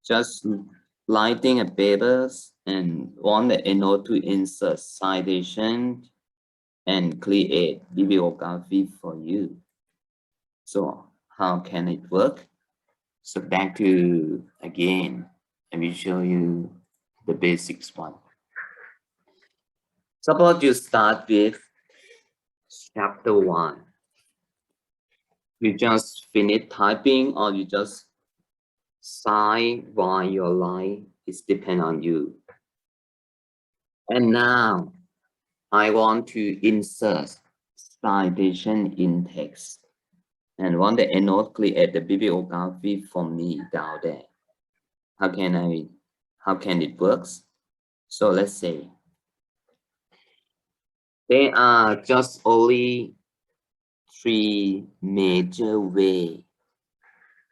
just writing a papers and want the Endnote to insert citation and create bibliography for you. So how can it work? So back to again, I will show you the basics one. Suppose you start with chapter 1. You just finish typing or you just sign while your line is depend on you. And now I want to insert citation in text and want the Endnote create the bibliography for me down there. How can it works? So let's say there are just only 3 major ways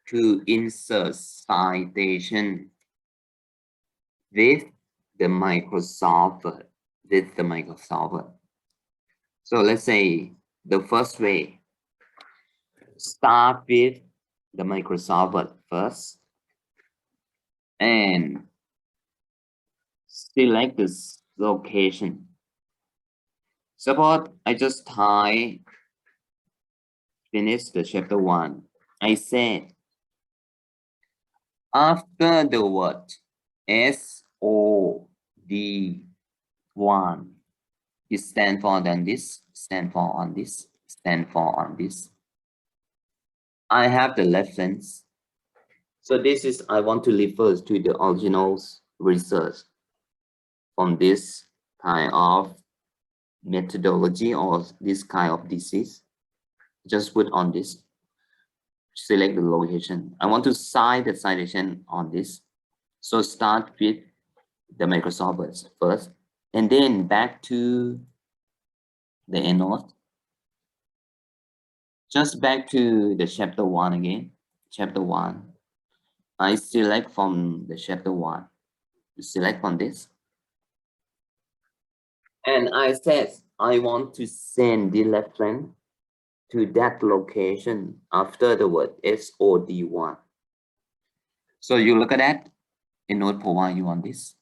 to insert citation with the Microsoft Word. So let's say the first way, start with the Microsoft Word first and select this location. Suppose I just finish the chapter 1. I said after the word SOD1, it stand for on this, stand for on this, stand for on this. I have the reference. So this is, I want to refer to the original research from this kind of methodology or this kind of disease. Just put on this, select the location. I want to cite the citation on this. So start with the Microsoft Word first, and then back to the Endnote. Just back to the chapter 1 again. Chapter 1. I select from the chapter 1. Select on this. And I said I want to send the reference to that location after the word SOD1. So you look at that, Endnote provide you on this.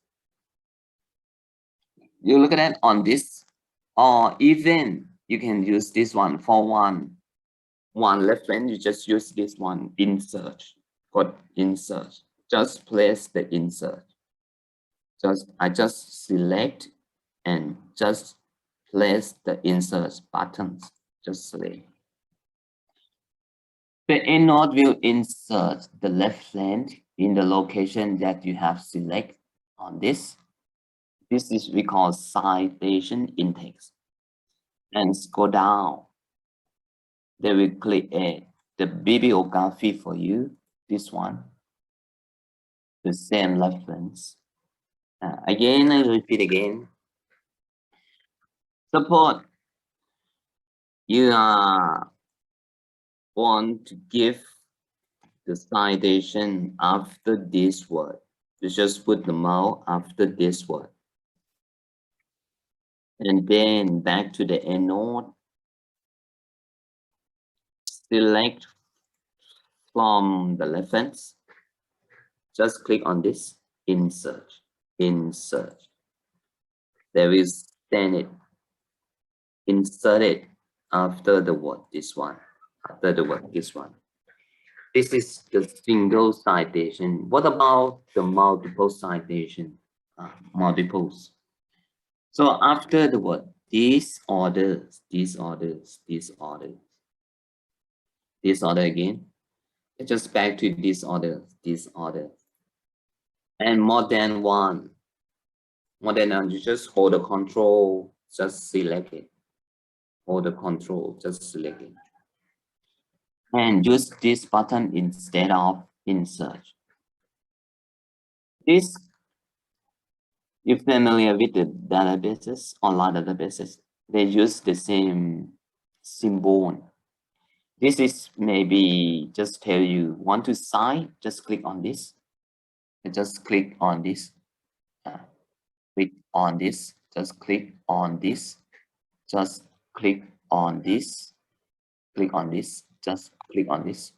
You look at that on this, or even you can use this one for one reference. You just use this one, insert. Put insert. Just place the insert. I just select and just place the insert buttons. Just select. The Endnote will insert the reference in the location that you have select on this. This is we call citation in text. And scroll down. They will create the bibliography for you. This one, the same reference. Again, I repeat again. Suppose you want to give the citation after this word. You just put the mouse after this word. And then back to the Endnote. Select from the reference. Just click on this, insert. There is send it. Insert it after the word, this one. After the word, this one. This is the single citation. What about the multiple citation? Multiples. So after the word, this order again. Just back to this order. And more than one. You just hold the control, just select it. Hold the control, just select it. And use this button instead of insert. This, you're familiar with the databases, online databases, they use the same symbol. This is maybe just tell you want to cite, just click on this. And just click on this. Click on this. Just click on this. Just click on this. Click on this. Just click on this.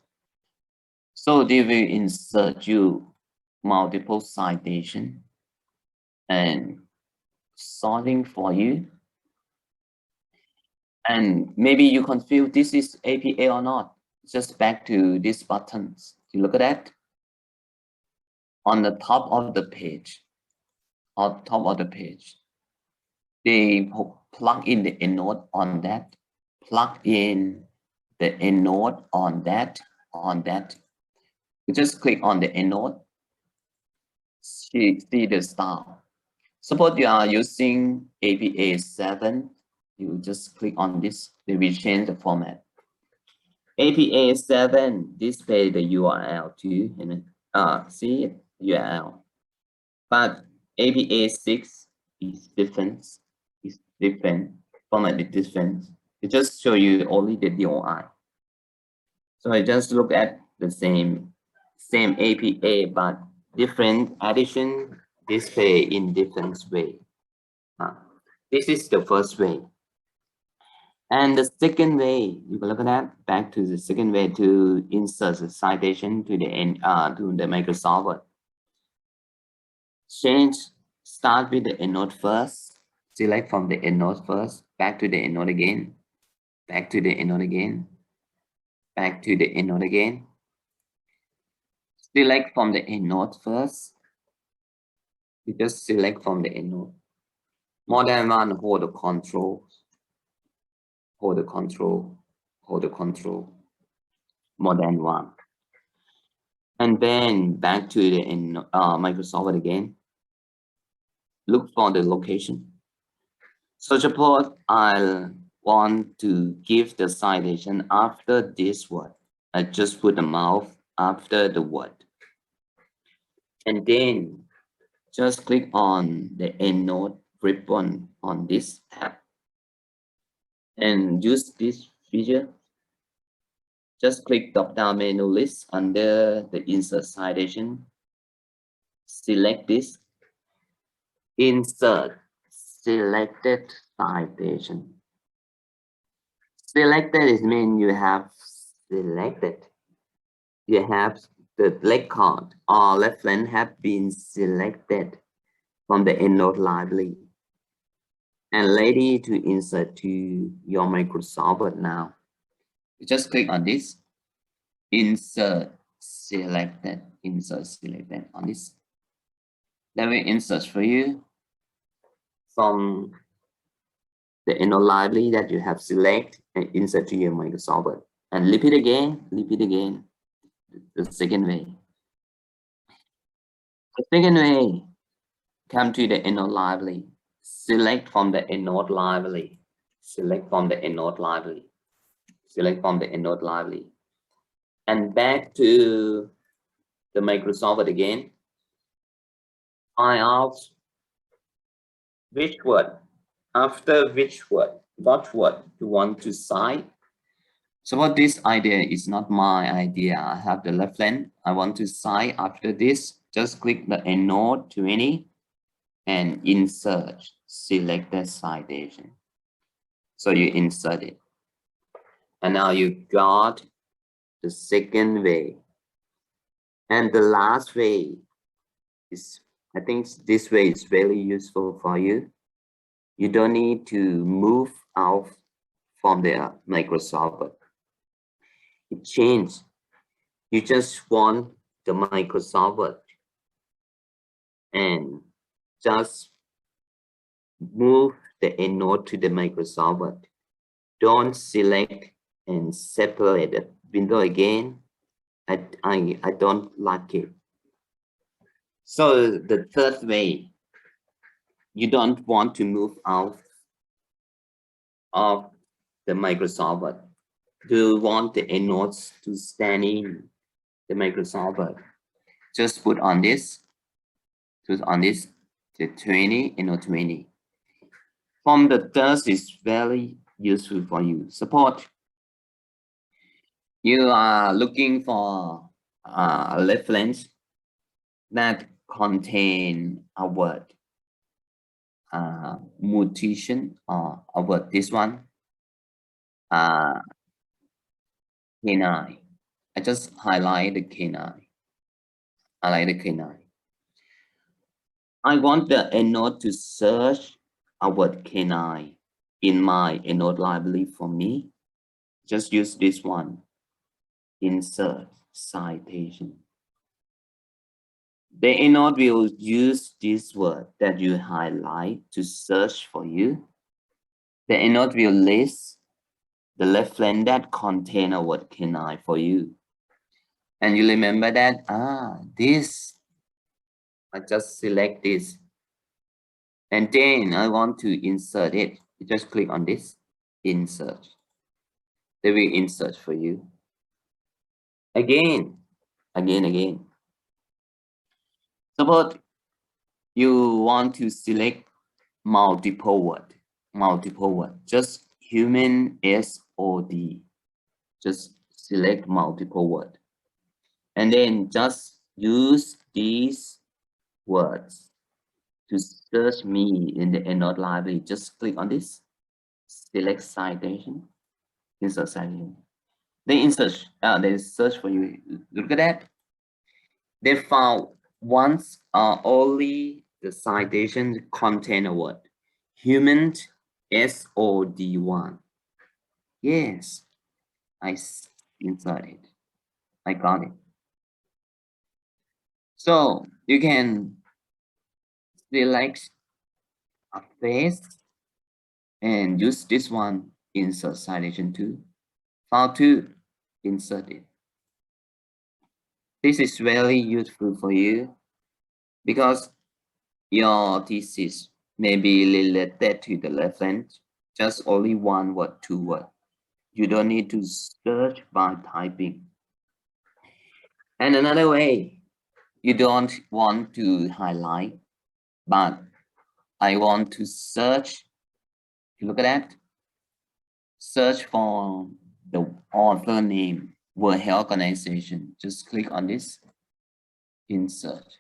So they will insert you multiple citation and sorting for you. And maybe you confuse this is APA or not. Just back to these buttons. You look at that. On the top of the page, they plug in the Endnote on that, plug in the Endnote on that. You just click on the Endnote, see the style. Suppose you are using APA 7, you just click on this, they will change the format. APA 7 display the URL too, and see it, URL. But APA 6 is different. It's different, format is different. It just show you only the DOI. So I just look at the same APA, but different addition display in different way. This is the first way. And the second way, you can look at that, back to the second way to insert the citation to the Microsoft Word. Start with the Endnote first, select from the Endnote first, back to the Endnote again, back to the Endnote again, back to the Endnote again. Select from the Endnote first. You just select from the Endnote. More than one, hold the control. Hold the control. Hold the control. More than one. And then back to the Microsoft Word again. Look for the location. So suppose I want to give the citation after this word. I just put the mouse after the word. And then just click on the Endnote ribbon on this tab. And use this feature. Just click drop-down menu list under the insert citation. Select this. Insert selected citation. Selected is mean you have selected. You have the record or reference have been selected from the Endnote library and ready to insert to your Microsoft Word now. You just click on this, insert selected on this. Then we insert for you from the Endnote library that you have select and insert to your Microsoft Word. And repeat again, the second way. The second way, come to the Endnote library, select from the Endnote library, select from the Endnote library, select from the Endnote library, and back to the Microsoft Word again. Find out which word, after which word, what word you want to cite. So what this idea is not my idea. I have the reference. I want to cite after this. Just click the Endnote 20 and insert selected citation. So you insert it. And now you got the second way. And the last way is, I think this way is very useful for you. You don't need to move out from the Microsoft Word. It changed. You just want the Microsoft Word and just move the Endnote to the Microsoft Word. Don't select and separate the window again. I don't like it. So the third way, you don't want to move out of the Microsoft Word. You want the Endnotes to stand in the Microsoft Word. Just put on this, the 20, Endnote 20. From the third is very useful for you. Support. You are looking for a reference that contain a word, mutation or a word. This one, canine. I just highlight the canine. I like the canine. I want the Endnote to search a word canine in my Endnote library for me. Just use this one. Insert citation. The Endnote will use this word that you highlight to search for you. The Endnote will list the reference that contain a word canine for you. And you remember that, this, I just select this. And then I want to insert it. You just click on this, insert. They will insert for you. Again. Suppose you want to select multiple word. Just human SOD. Just select multiple word. And then just use these words to search me in the Endnote library. Just click on this, select citation, insert citation. They search for you. Look at that. They found once only the citation contain a word. Human SOD1. Yes, I insert it. I got it. So you can select a face and use this one, insert citation 2. File 2, insert it. This is very useful for you because your thesis may be related to the reference, just only one word, 2 words. You don't need to search by typing. And another way, you don't want to highlight, but I want to search. Look at that. Search for the author name, World Health Organization. Just click on this, insert.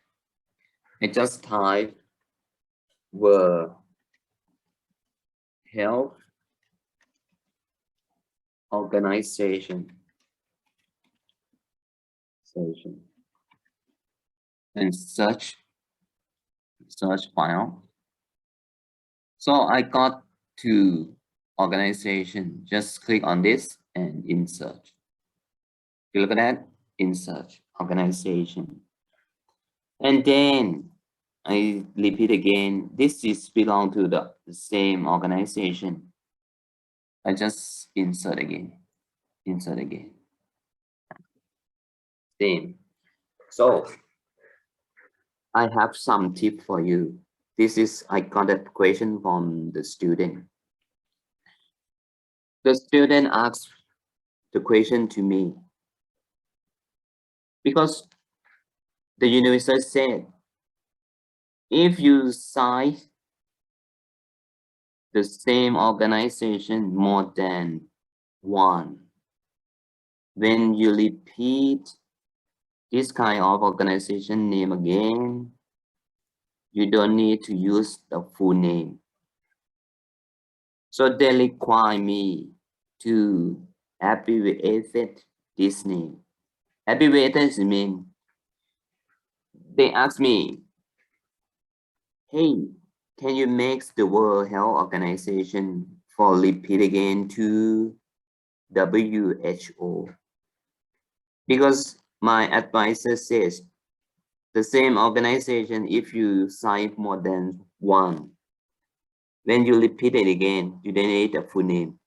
I just type World Health Organization. And search file. So I got to organization. Just click on this and insert. You look at that, insert organization. And then I repeat again, this is belong to the same organization. I just insert again. Same. So I have some tip for you. This is, I got a question from the student. The student asked the question to me because the university said, if you cite the same organization more than one, when you repeat this kind of organization name again, you don't need to use the full name. So they require me to abbreviate this name. Abbreviated means they ask me, hey, can you make the World Health Organization for repeat again to WHO? Because my advisor says the same organization, if you cite more than one, when you repeat it again, you don't need a full name.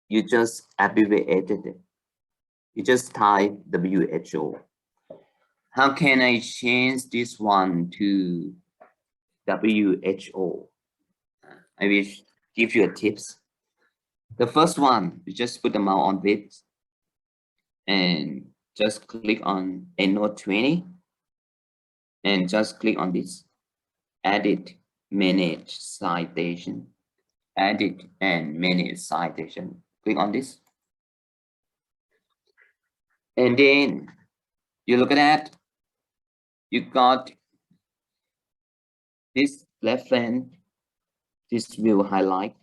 You just abbreviated it. You just type WHO. How can I change this one to WHO? I will give you a tips. The first one, you just put the mouse on it and just click on Endnote 20 and just click on this, edit, manage citation, edit and manage citation. Click on this. And then you look at that, you got this reference, this will highlight.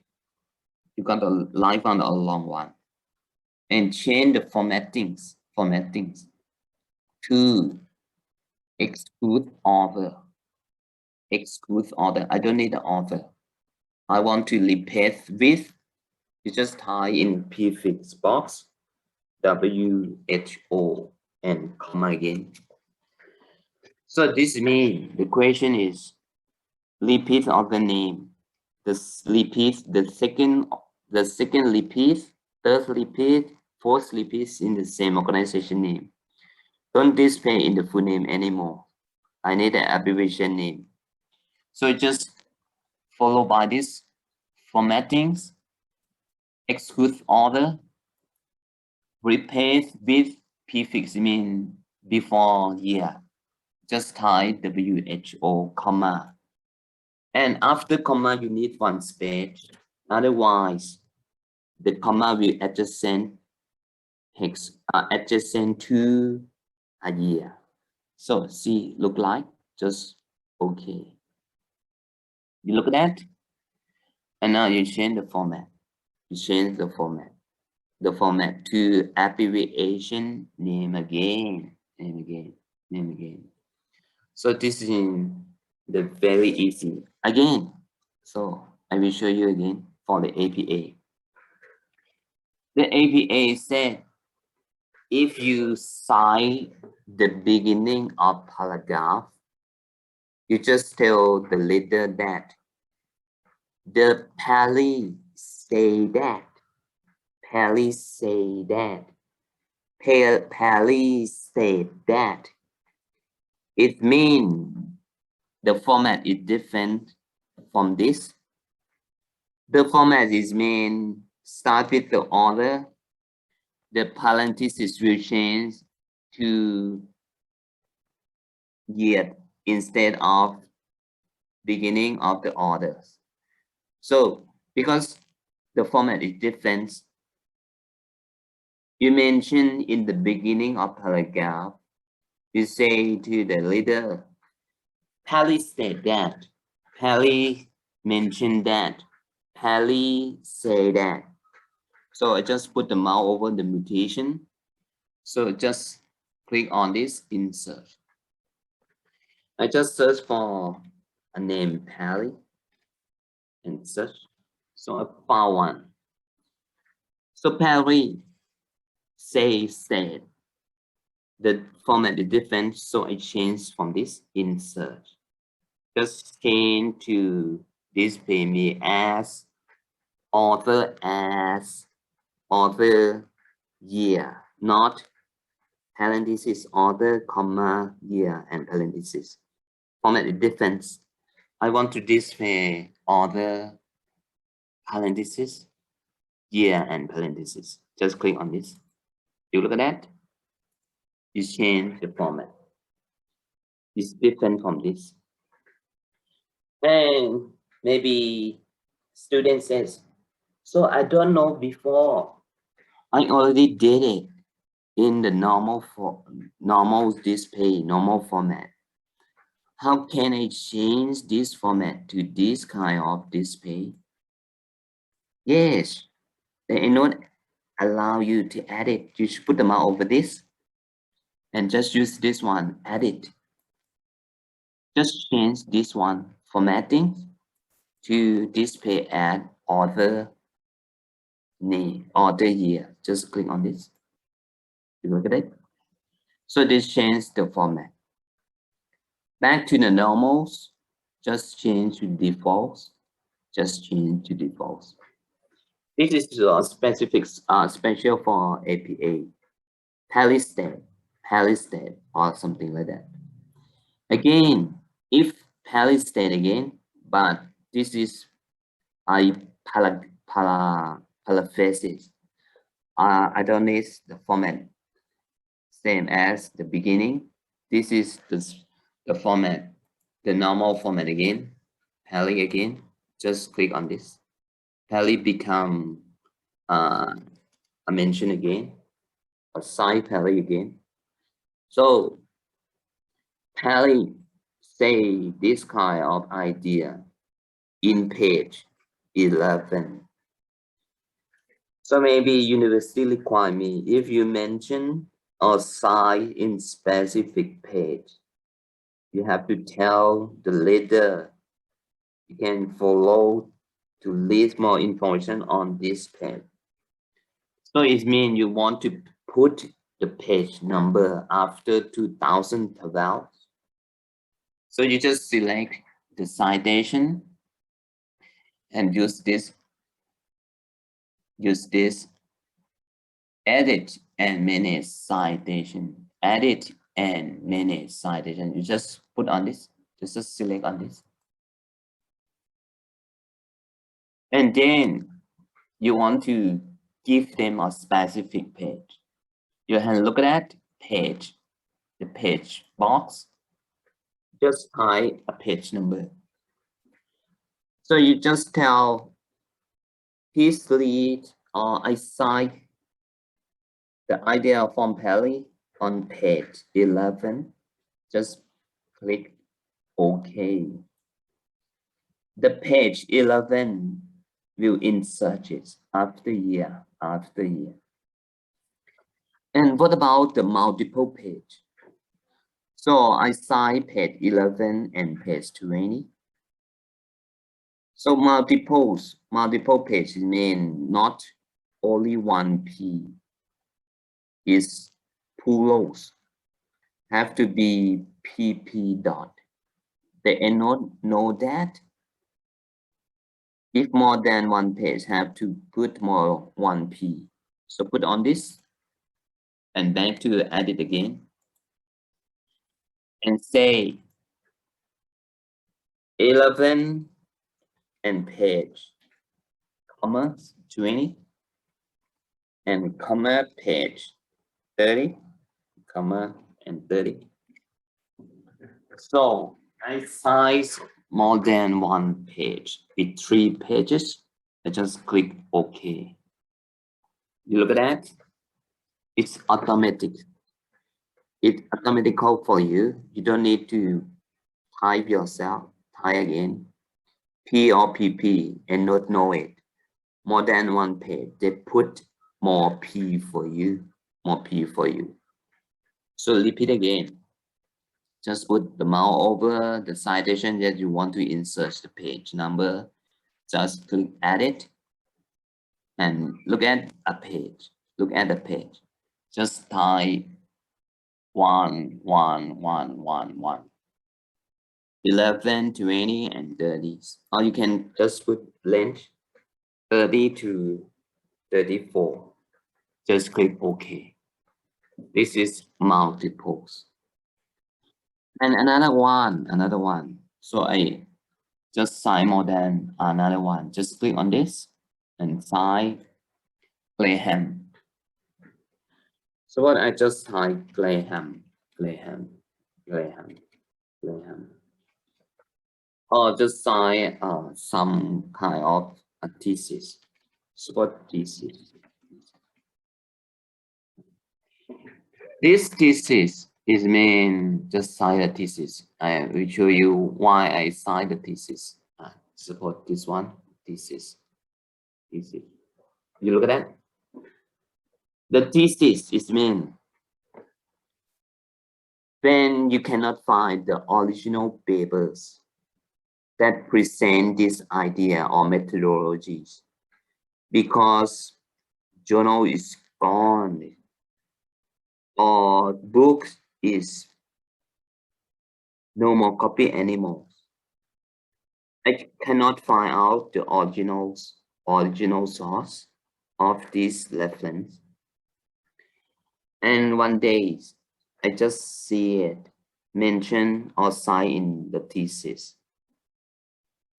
You got a line on a long one. And change the formattings to exclude author. exclude author. I don't need the author. I want to replace with, you just type in prefix box, WHO and comma again. So this means the question is repeat of the name. This repeat, the second repeat, third repeat, fourth repeat in the same organization name. Don't display in the full name anymore. I need an abbreviation name. So just follow by this formattings, exclude order, replace with prefix mean before year. Just type WHO, comma. And after comma, you need one space. Otherwise, the comma will adjacent to a year. So see, look like just okay. You look at that, and now you change the format. You change the format to abbreviation name again. So this is the very easy again. So I will show you again for the APA. The APA said if you cite the beginning of paragraph, you just tell the leader that the police say that. Police say that. Police say that. It means the format is different from this. The format is mean start with the order. The parenthesis will change to year instead of beginning of the orders. So because the format is different, you mention in the beginning of paragraph, you say to the leader, Pally said that, Pally mentioned that, Pally say that. So I just put the mouse over the mutation. So just click on this insert. I just search for a name Pally and search. So I found one. So Pally said. The format is different, so I change from this insert. Just change to display me as author year, not parenthesis author, comma, year, and parenthesis. Format is different. I want to display author, parenthesis, year, and parenthesis. Just click on this. You look at that. You change the format. It's different from this. And maybe student says, so I don't know before. I already did it in the normal display, normal format. How can I change this format to this kind of display? Yes, the Endnote allow you to edit. You should put the mouse over this and just use this one, edit. Just change this one, formatting, to display at author name, author year. Just click on this. You look at it. So this changes the format. Back to the normals, just change to defaults. Just change to defaults. This is a specific, special for APA, Palisade, or something like that. Again, if Palisade again, but this is a paraphrases. I don't need the format same as the beginning. This is the format, the normal format again. Pally again. Just click on this. Pally become I mention again, or Cite Pally again. So Pally say this kind of idea in page 11. So maybe university require me if you mention or cite in specific page, You have to tell the leader. You can follow to list more information on this page. So it means you want to put the page number after 2012. So you just select the citation and use this edit and manage citation. Edit and manage citation. You just put on this, just select on this. And then you want to give them a specific page. You can look at that page, the page box. Just type a page number. So you just tell please delete or I cite the idea from Perry on page 11. Just click OK. The page 11 will insert it after year after year. And what about the multiple page? So I cite page 11 and page 20. So multiple pages mean not only one P. Is plurals have to be PP dot. The Endnote know that if more than one page have to put more one P. So put on this and back to edit again and say 11 and page comma 20 and comma page 30 comma and 30. So I size more than one page with 3 pages. I just click OK. You look at that. It's automatic. It's automatical for you. You don't need to type yourself. Type again. P or PP and not know it. More than one page. They put more P for you. More P for you. So repeat again. Just put the mouse over the citation that you want to insert the page number. Just click edit and look at a page. Look at the page. Just type 1, 1, 1, 1, 1. 11, 20, and 30. Or you can just put length 30 to 34. Just click OK. This is multiples. And another one. So I just cite more than another one. Just click on this and cite Graham. So what I just type Graham. Or just cite some kind of a thesis. So what thesis? This thesis is mean just cite a thesis. I will show you why I cite the thesis. Support this one, thesis. You look at that. The thesis is mean when you cannot find the original papers that present this idea or methodologies because journal is gone or book is no more copy anymore. I cannot find out the original source of this reference. And one day I just see it mentioned or cite in the thesis.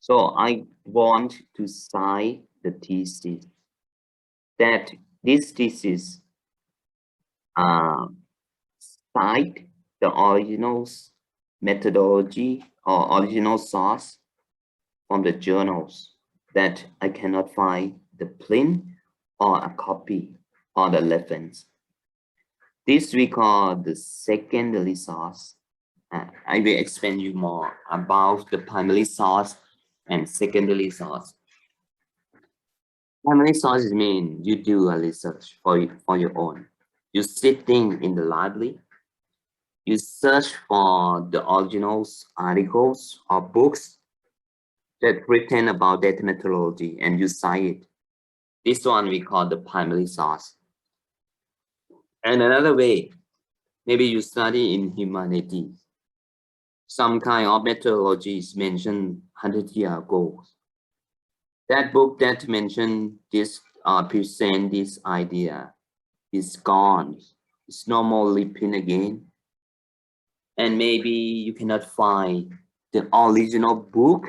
So I want to cite the thesis that this thesis cite the original methodology or original source from the journals that I cannot find the print or a copy or the reference. This we call the secondary source. I will explain you more about the primary source and secondary source. Primary sources mean you do a research for your own. You're sitting in the library You search for the originals, articles, or books that written about that methodology, and you cite it. This one we call the primary source. And another way, maybe you study in humanities. Some kind of methodology is mentioned 100 years ago. That book that mentioned this, present this idea is gone. It's no more living again. And maybe you cannot find the original book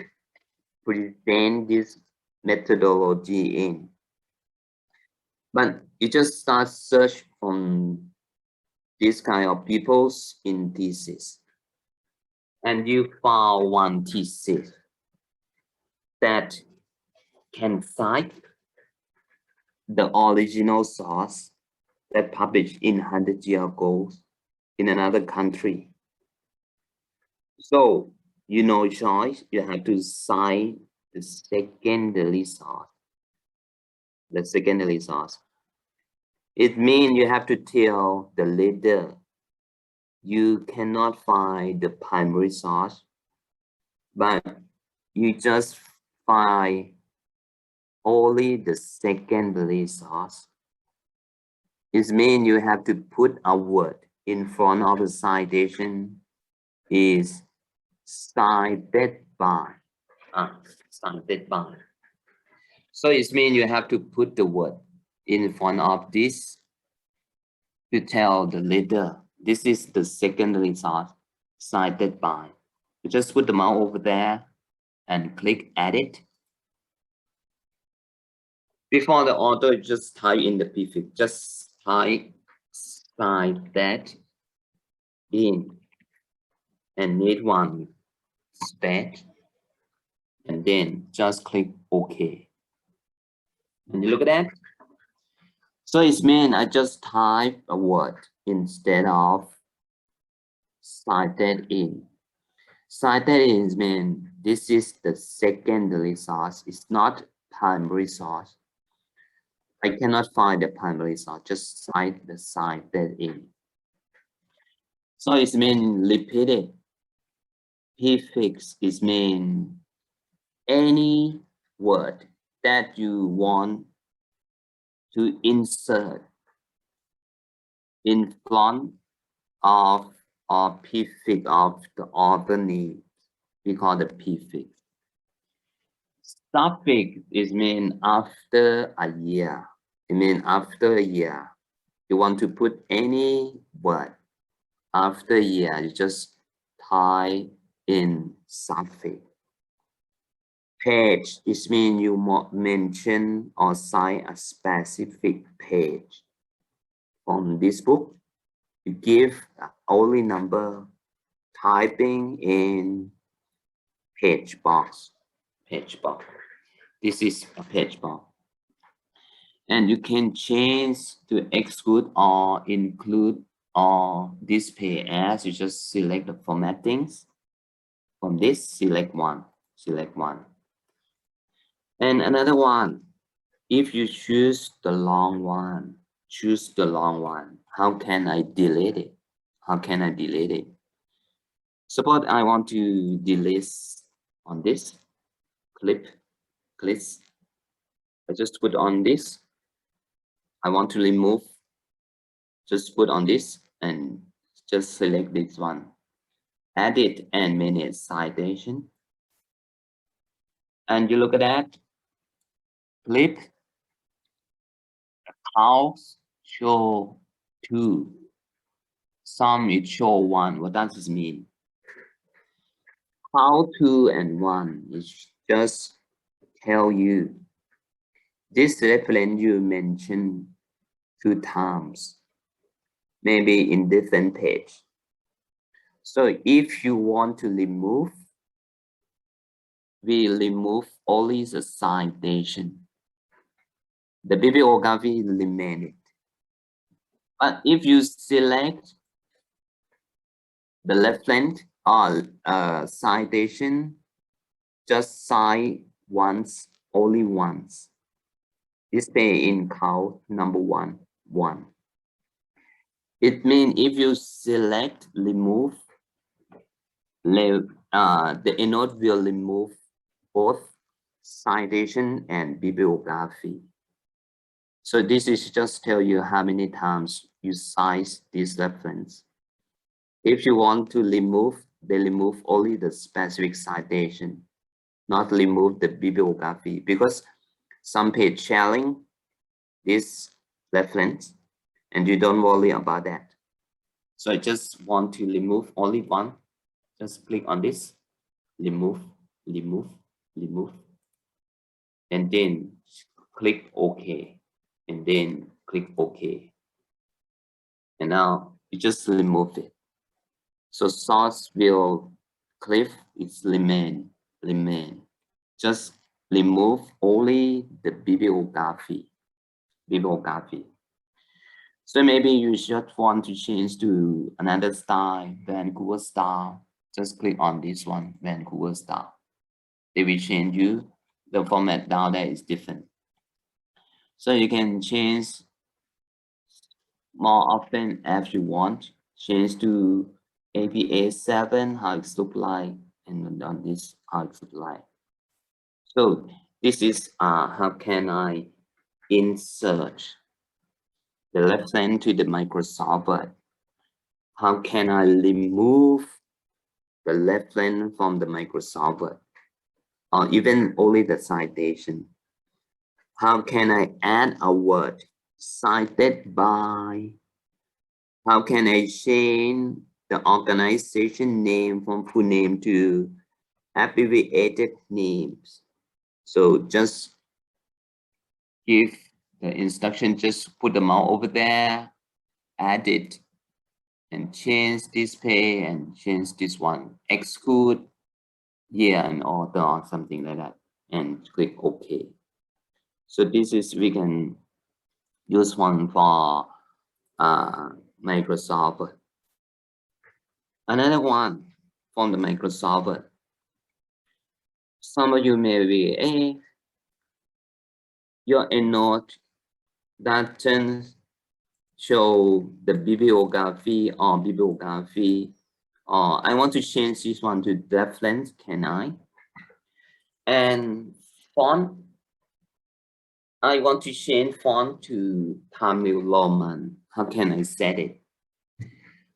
present this methodology in. But you just start search from this kind of people's in thesis. And you found one thesis that can cite the original source that published in 100 years ago in another country. So you know choice, you have to cite the secondary source. The secondary source. It means you have to tell the reader you cannot find the primary source, but you just find only the secondary source. It means you have to put a word in front of the citation is cited by. Cited by. So it means you have to put the word in front of this to tell the reader this is the secondary source cited by. You just put the mouse over there and click edit. Before the author, just type in the prefix, just type cited in and need one space, and then just click OK. And you look at that. So it means I just type a word instead of cited in. Cited in means this is the secondary source. It's not primary source. I cannot find the primary source. Just cite the cited in. So it means repeated. Prefix is mean any word that you want to insert in front of or prefix of the author name. We call the prefix. Suffix is mean after a year. It means after a year. You want to put any word after a year, you just type in suffix. Page is mean you mention or cite a specific page. From this book, you give only number typing in page box. Page box. This is a page box. And you can change to exclude or include or display as. You just select the formattings. From this, select one. Select one. And another one, if you choose the long one, choose the long one. How can I delete it? How can I delete it? Suppose I want to delete on this clip. I just put on this. I want to remove. Just put on this and just select this one. Edit and manage citation. And you look at that. Click. House show 2. Some it show 1. What does this mean? How 2 and 1 is just tell you this reference you mentioned 2 times, maybe in different page. So if you want to remove, we remove only the citation. The bibliography remain it. But if you select the reference or citation, just cite once, only once. Display in count number 1, 1. It means if you select remove, the Endnote will remove both citation and bibliography. So this is just tell you how many times you cite this reference. If you want to remove, they remove only the specific citation, not remove the bibliography, because some page sharing this reference and you don't worry about that. So I just want to remove only one. Just click on this, remove, remove, remove, and then click OK, and then click OK. And now you just remove it. So source will cliff is remain. Just remove only the bibliography. So maybe you should want to change to another style, Vancouver style. Just click on this one, Vancouver style. They will change you. The format down there is different. So you can change more often as you want. Change to APA 7, how it look like, and on this, how it look like. So this is how can I insert the reference to the Microsoft Word. How can I remove the reference from the Microsoft Word, or even only the citation? How can I add a word cited by? How can I change the organization name from full name to abbreviated names? So just give the instruction, just put the mouse over there, add it, and change display and change this one, exclude year and author or something like that, and click OK. So this is, we can use one for Microsoft. Another one from the Microsoft. Some of you may be, hey, your Endnote doesn't show the bibliography or bibliography, or I want to change this one to reference, can I? And font, I want to change font to Tamil Roman. How can I set it?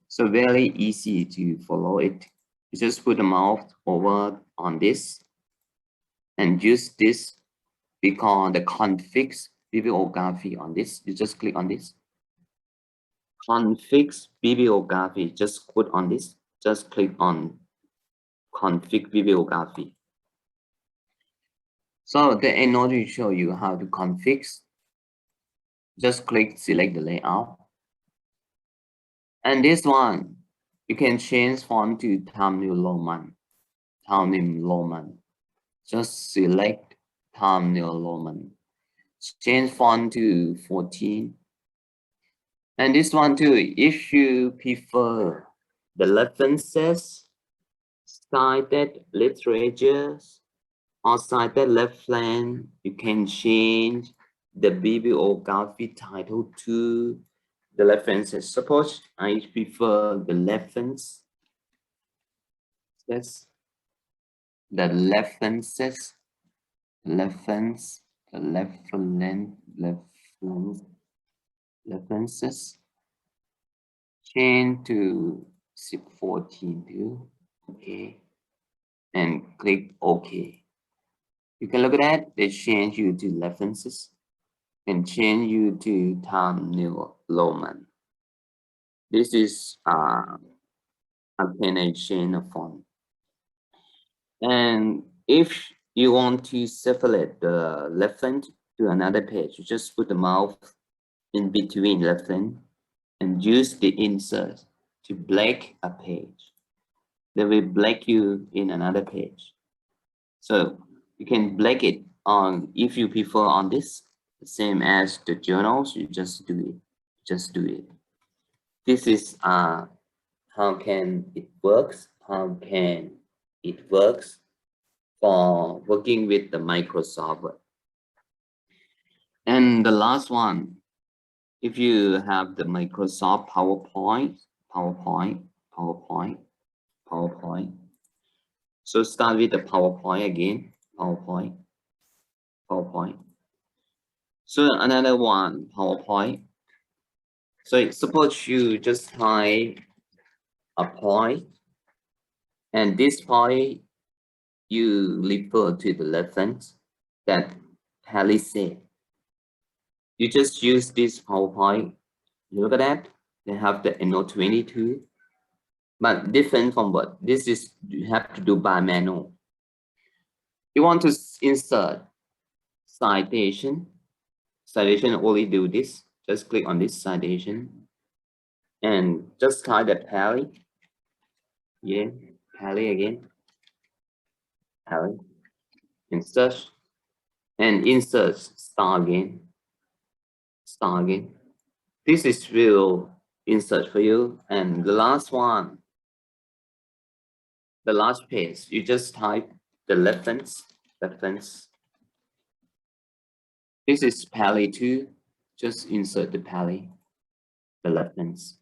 So very easy to follow it. You just put the mouse over on this and use this. We call the config bibliography on this. You just click on this. Config bibliography, just put on this. Just click on config bibliography. So the Endnote will show you how to config. Just click, select the layout. And this one, you can change font to Times New Roman. Just select Times New Roman. Change font to 14. And this one too, if you prefer the references, cited literatures, or cited reference, you can change the bibliography title to the references. Suppose I prefer the reference. Yes, the references, references. Change to 14 too. Okay, and click OK. You can look at that. They change you to references and change you to Times New Roman. This is how can I change a font. And if you want to separate the reference to another page, you just put the mouse in between reference and use the insert to black a page. They will black you in another page. So you can black it on, if you prefer on this, same as the journals, you just do it. Just do it. This is how can it works? How can it works for working with the Microsoft Word. And the last one, if you have the Microsoft PowerPoint, so start with the PowerPoint again, PowerPoint. So another one, PowerPoint. So suppose you just type a point, and this point you refer to the reference that Hallie said. You just use this PowerPoint. You look at that. They have the Endnote 22, but different from what this is. You have to do by manual. You want to insert citation. Citation only do this. Just click on this citation, and just type that Hallie. Yeah, Hallie again. Hallie. Insert, and insert star again. Star again. This is real insert for you. And the last one, the last page, you just type the reference. This is Pally 2. Just insert the Pally, the reference.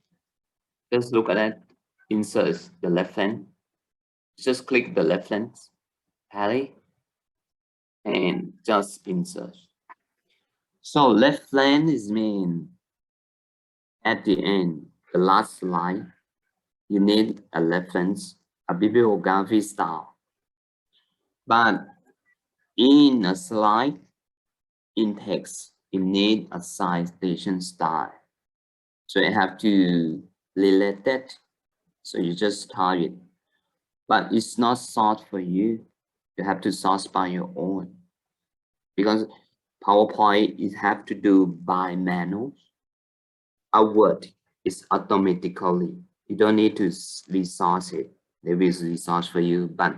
Just look at that. Insert the reference. Just click the reference, Pally, and just insert. So reference is mean at the end, the last line, you need a reference, a bibliography style. But in a slide, in text, you need a citation style. So you have to relate that. So you just type it. But it's not sort for you. You have to sort by your own. Because PowerPoint is have to do by manual. A word is automatically. You don't need to resource it. They will resource for you, but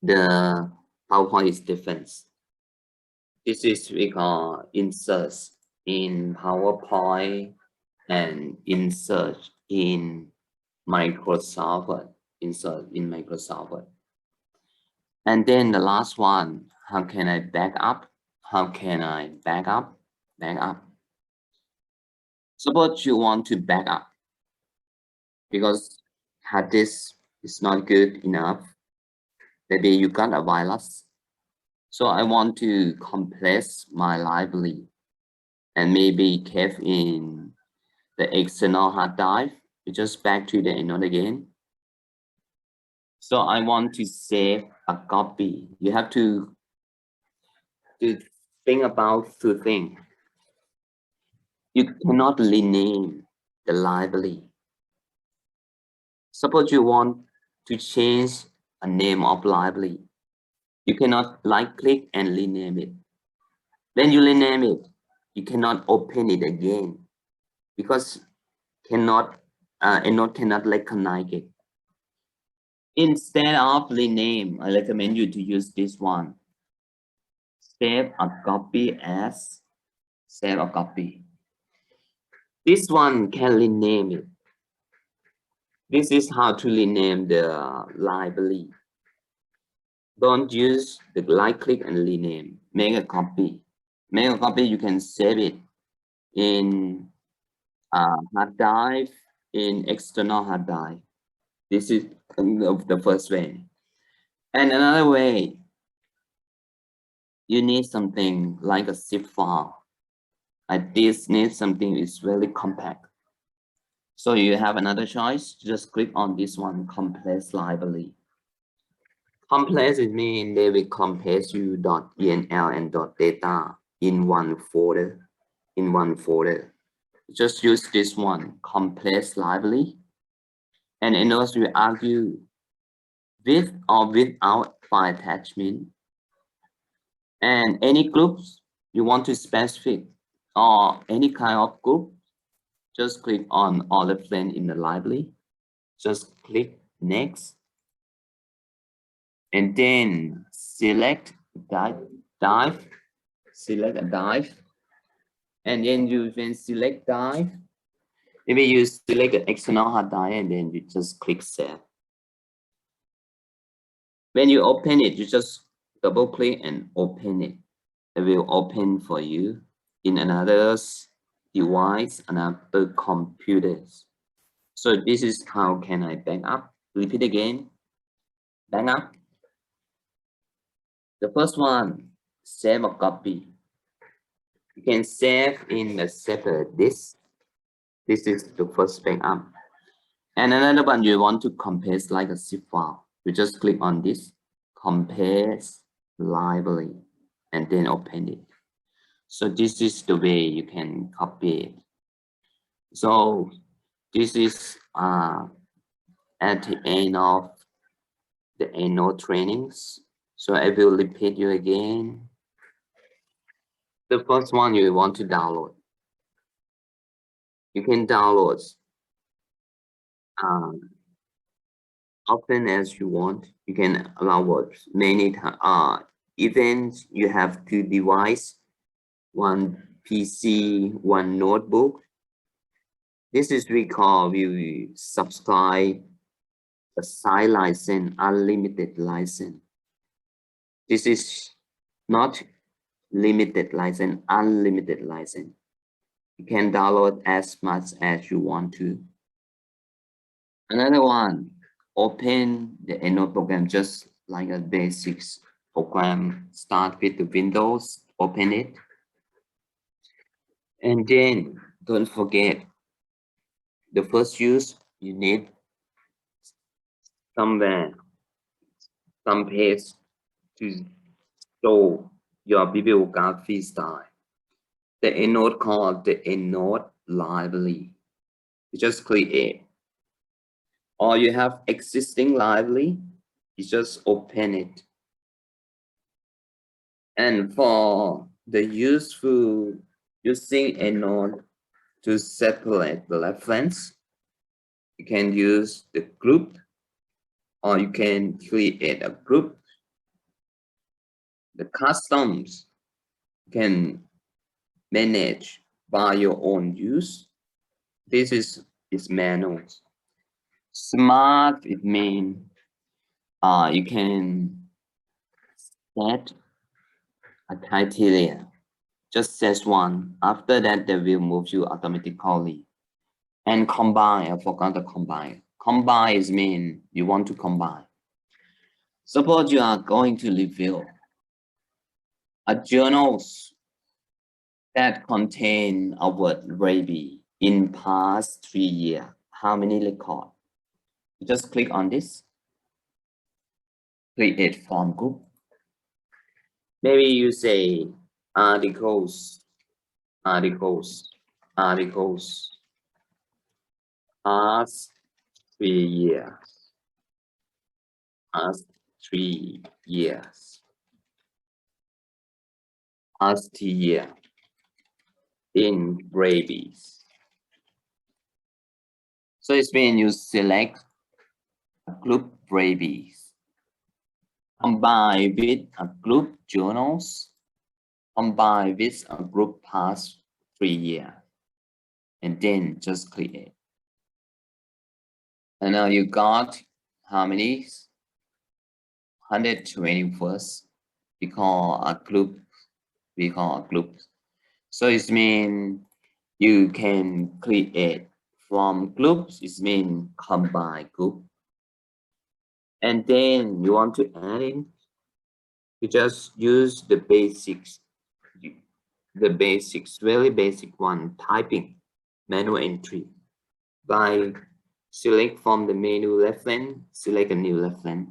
the PowerPoint is different. This is we call inserts in PowerPoint and insert in Microsoft Word. Insert in Microsoft Word. And then the last one, how can I back up? How can I back up? Back up. Suppose you want to back up because hard disk is not good enough. Maybe you got a virus. So I want to compress my library and maybe kept in the external hard drive. You just back to the Endnote again. So I want to save a copy. You have to think about two things. You cannot rename the library. Suppose you want to change a name of library. You cannot right-click and rename it. When you rename it, you cannot open it again because Endnote cannot recognize it. Instead of rename, I recommend you to use this one. Save a copy as save a copy. This one can rename it. This is how to rename the library. Don't use the right click and rename. Make a copy. Make a copy, you can save it in hard drive, in external hard drive. This is the first way. And another way, you need something like a zip file. Like this needs something is really compact. So you have another choice, just click on this one, compress library. Compress it means they will compress you .enl and .data in one folder. Just use this one, compress library. And it also will argue with or without file attachment. And any groups you want to specify or any kind of group, just click on all the friends in the library. Just click next. And then select dive, select a dive. And then you can select dive. Maybe you select an external hard drive and then you just click save. When you open it, you just double click and open it. It will open for you in another device, another computers. So this is how can I back up. Repeat again. Back up. The first one, save a copy. You can save in a separate disk. This is the first backup. And another one, you want to compress like a zip file. You just click on this, compress library, and then open it. So this is the way you can copy it. So this is at the end of the Endnote trainings. So I will repeat you again. The first one you want to download. You can download often as you want. You can download many events. You have two devices, one PC, one notebook. This is because we subscribe a Cite license, unlimited license. This is not limited license, unlimited license. You can download as much as you want to. Another one, open the Endnote program just like a basics program. Start with the Windows, open it. And then don't forget, the first use, you need somewhere, some page to show your bibliography style. The Endnote called the Endnote library. You just create. Or you have existing library, you just open it. And for the useful using Endnote to separate the reference, you can use the group, or you can create a group. The customs can manage by your own use. This is manuals. Smart, it means you can set a criteria. Just set one. After that, they will move you automatically. And combine, I forgot to combine. Combine is mean you want to combine. Suppose you are going to review a journals that contain a word rabies in past 3 years. How many record? You just click on this. Create form group. Maybe you say articles, past 3 years, past 3 years, past year in rabies. So it's when you select a group rabies, combine with a group journals, combine with a group past 3 years, and then just create. And now you got how many? 121st. We call a group. So it means you can create from groups. It means combine group. And then you want to add in, you just use the basics, very basic one, typing, manual entry. By select from the menu reference, select a new reference,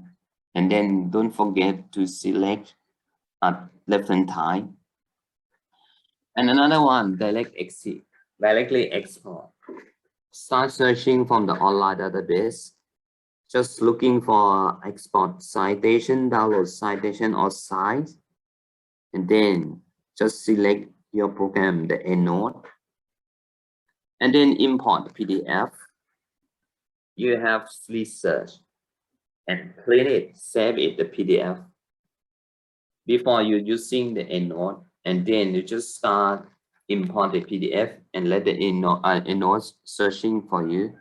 and then don't forget to select a reference type. And another one, directly export. Start searching from the online database. Just looking for export citation, download citation or Cite, and then just select your program, the Endnote, and then import PDF. You have research and clean it, save it the PDF before you using the Endnote, and then you just start import the PDF and let the Endnote searching for you.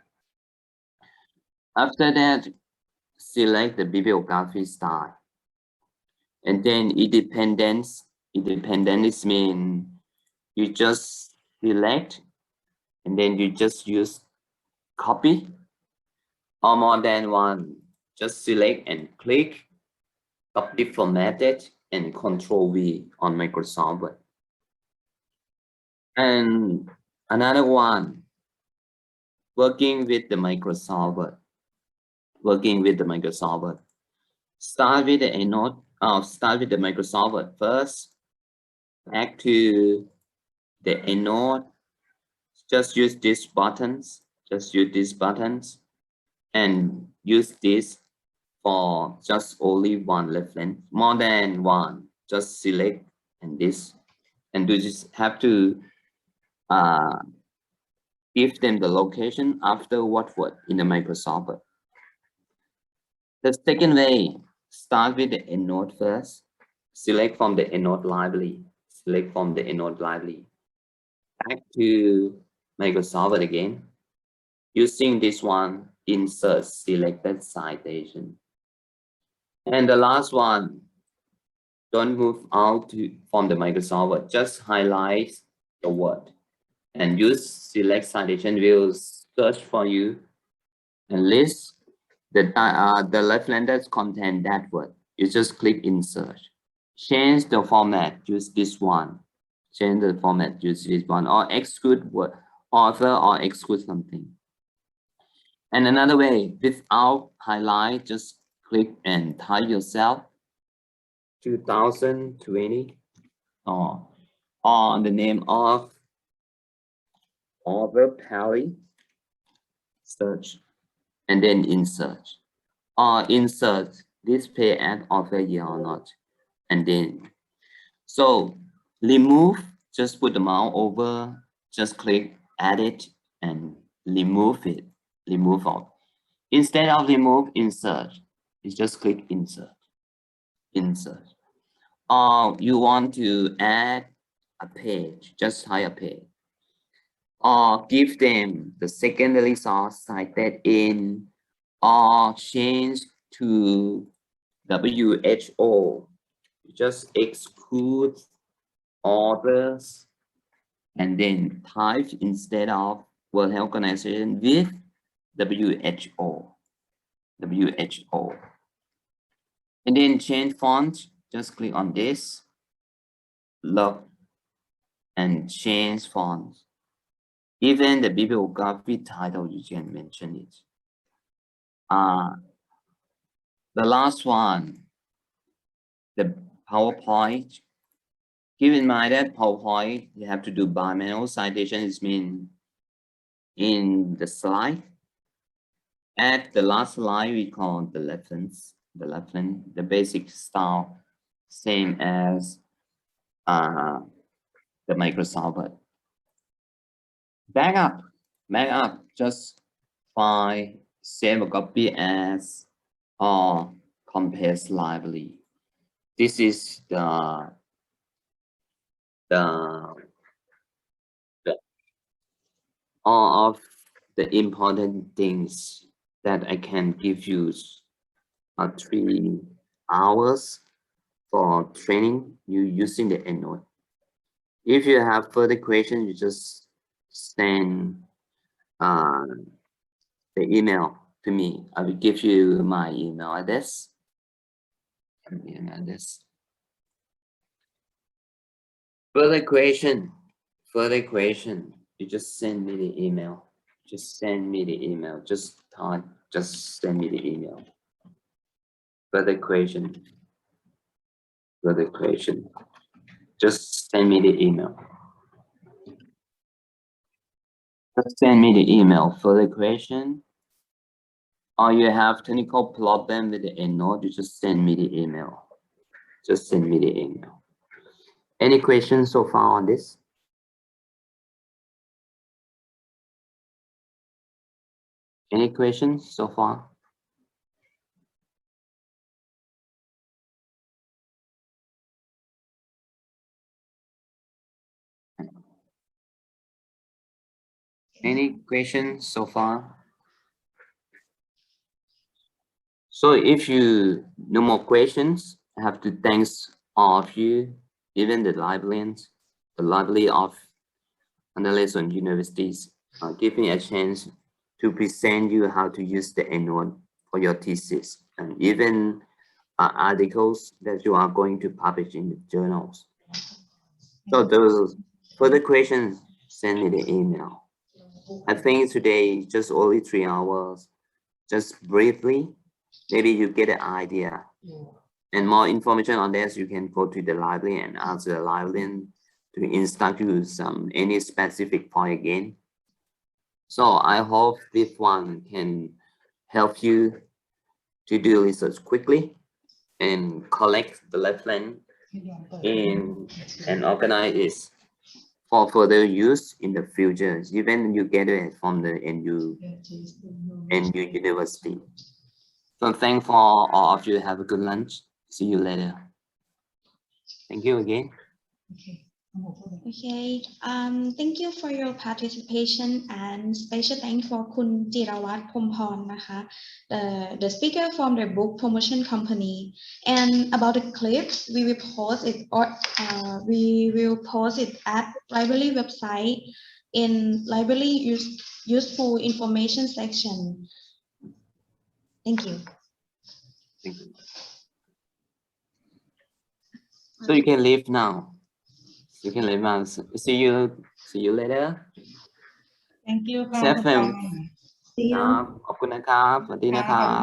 After that, select the bibliography style, and then independence means you just select and then you just use copy, or more than one, just select and click, copy formatted, and Control V on Microsoft Word. And another one, working with the Microsoft Word. Start with the Endnote. Start with the Microsoft Word first. Back to the Endnote. Just use these buttons. And use this for just only one reference. More than one, just select and this, and you just have to give them the location after what word in the Microsoft Word. The second way, start with the Endnote first. Select from the Endnote library. Back to Microsoft Word again. Using this one, insert selected citation. And the last one, don't move out from the Microsoft Word. Just highlight the word and use select citation will search for you and list the references contain that word. You just click insert. Change the format, use this one. Or exclude word, author, or exclude something. And another way, without highlight, just click and type yourself 2020 or the name of author Perry, search, and then insert. Or insert display at author year or not, and then so remove, just put the mouse over, just click edit and remove out. Instead of remove, insert, you just click insert. Or you want to add a page, just hide a page. Or give them the secondary source cited in, or change to WHO. Just exclude authors and then type instead of World Health Organization with WHO. And then change font, just click on this, look, and change font. Even the bibliography title, you can mention it. The last one, the PowerPoint. Keep in mind that PowerPoint, you have to do bimanual citation. It means in the slide. At the last slide, we call the reference. The basic style, same as the Microsoft Word. Backup, just find, save a copy as, or compares library. This is the all of the important things that I can give you 3 hours for training you using the Endnote. If you have further questions, you just send the email to me. I will give you my email address. Further question, you just send me the email. Just send me the email. Just send me the email. Further question. Just send me the email. Just send me the email. Further question. Or you have technical problem with the Endnote, you just send me the email. Any questions so far on this? Any questions so far? Any questions so far? So if you no more questions, I have to thank all of you, even the librarians, the library of Naresuan universities. give me a chance to present you how to use the Endnote for your thesis and even articles that you are going to publish in the journals. So those further questions, send me the email. I think today just only 3 hours, just briefly, maybe you get an idea. And more information on this, you can go to the library and ask the librarian to instruct you some any specific point again. So I hope this one can help you to do research quickly and collect the reference and organize it for further use in the future, even you get it from the NU university. So thanks for all of you. Have a good lunch. See you later. Thank you again. Okay, thank you for your participation and special thanks for Kun Jirawat Promporn, the speaker from the book promotion company. And about the clip, we will post it at library website in library useful information section. Thank you. Thank you. So you can leave now. You can leave now. See you later. Thank you ค่ะ Chef คุณปา ขอบคุณนะครับสวัสดีนะครับ